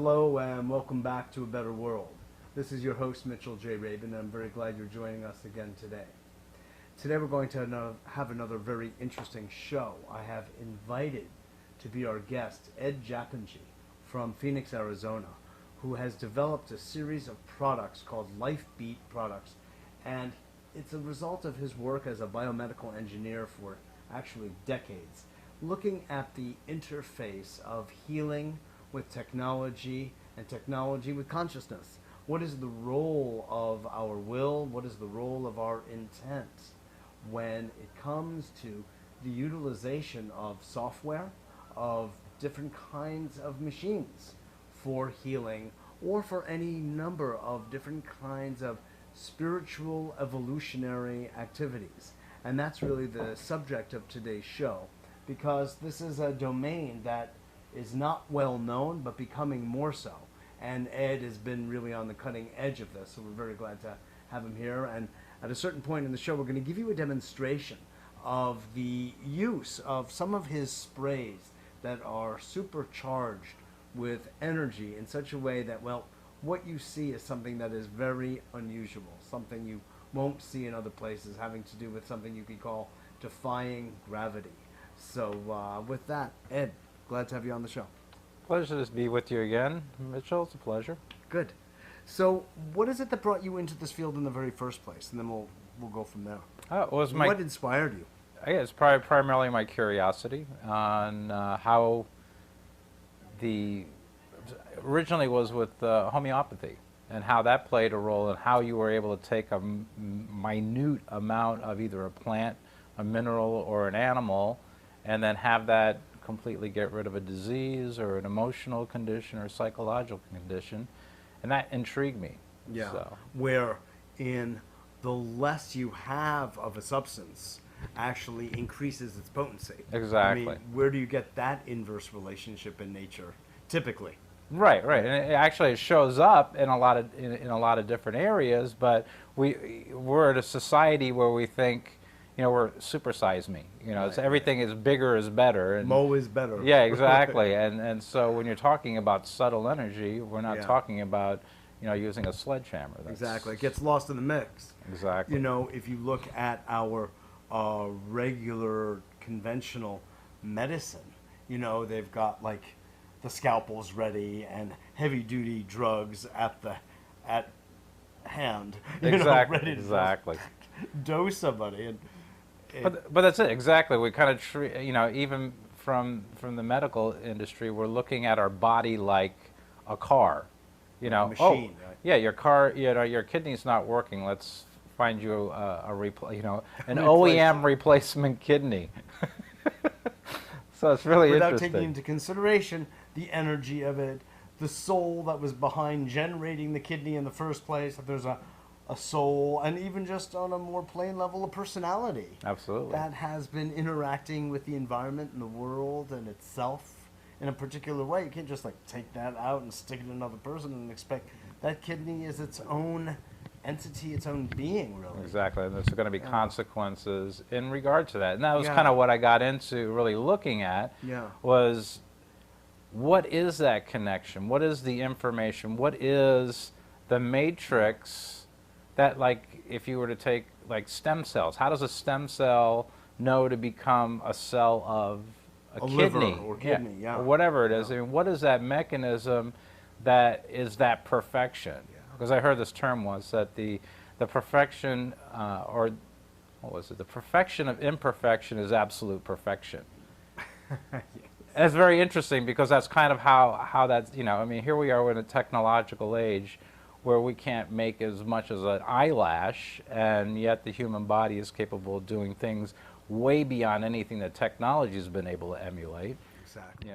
Hello and welcome back to A Better World. This is your host Mitchell J. Rabin, and I'm very glad you're joining us again today. Today we're going to have another very interesting show. I have invited to be our guest Ed Japngie from Phoenix, Arizona, who has developed a series of products called Life Beat products, and it's a result of his work as a biomedical engineer for actually decades, looking at the interface of healing with technology and technology with consciousness. What is the role of our will? What is the role of our intent when it comes to the utilization of software, of different kinds of machines for healing, or for any number of different kinds of spiritual evolutionary activities? And that's really the subject of today's show, because this is a domain that is not well known, but becoming more so. And Ed has been really on the cutting edge of this, so we're very glad to have him here. And at a certain point in the show, we're going to give you a demonstration of the use of some of his sprays that are supercharged with energy in such a way that, well, what you see is something that is very unusual, something you won't see in other places, having to do with something you could call defying gravity. So with that, Ed, glad to have you on the show. Pleasure to be with you again, Mitchell. It's a pleasure. Good. So what is it that brought you into this field in the very first place? And then we'll go from there. What inspired you? I guess primarily my curiosity on how originally was with homeopathy, and how that played a role in how you were able to take a minute amount of either a plant, a mineral, or an animal, and then have that completely get rid of a disease or an emotional condition or psychological condition, and that intrigued me. Yeah, so. Where in the less you have of a substance actually increases its potency. Exactly. I mean, where do you get that inverse relationship in nature, typically? Right, right, and it shows up in a lot of different areas. But we're at a society where we think, we're supersize me. It's everything is bigger is better. And Mo is better. Yeah, exactly. and so when you're talking about subtle energy, we're not talking about using a sledgehammer. Exactly, it gets lost in the mix. Exactly. If you look at our regular conventional medicine, they've got like the scalpels ready and heavy duty drugs at hand. Exactly. Ready to exactly. dose somebody. But that's it. Exactly. We kind of treat, even from the medical industry, we're looking at our body like a car. A machine, right? Yeah, your car, your kidney's not working. Let's find you an OEM replacement kidney. So it's really without interesting. taking into consideration the energy of it, the soul that was behind generating the kidney in the first place, that there's a soul, and even just on a more plain level, a personality. Absolutely. That has been interacting with the environment and the world and itself in a particular way. You can't just like take that out and stick it in another person and expect that kidney is its own entity, its own being, really. Exactly, and there's going to be consequences in regard to that. And that was kind of what I got into really looking at, was what is that connection? What is the information? What is the matrix that, like, if you were to take, like, stem cells, how does a stem cell know to become a cell of a kidney? Liver or kidney, or whatever it is. I mean, what is that mechanism that is that perfection? Because I heard this term once, that the perfection, or what was it? The perfection of imperfection is absolute perfection. Yes. And it's very interesting, because that's kind of how that's, I mean, here we are in a technological age where we can't make as much as an eyelash, and yet the human body is capable of doing things way beyond anything that technology has been able to emulate. Exactly.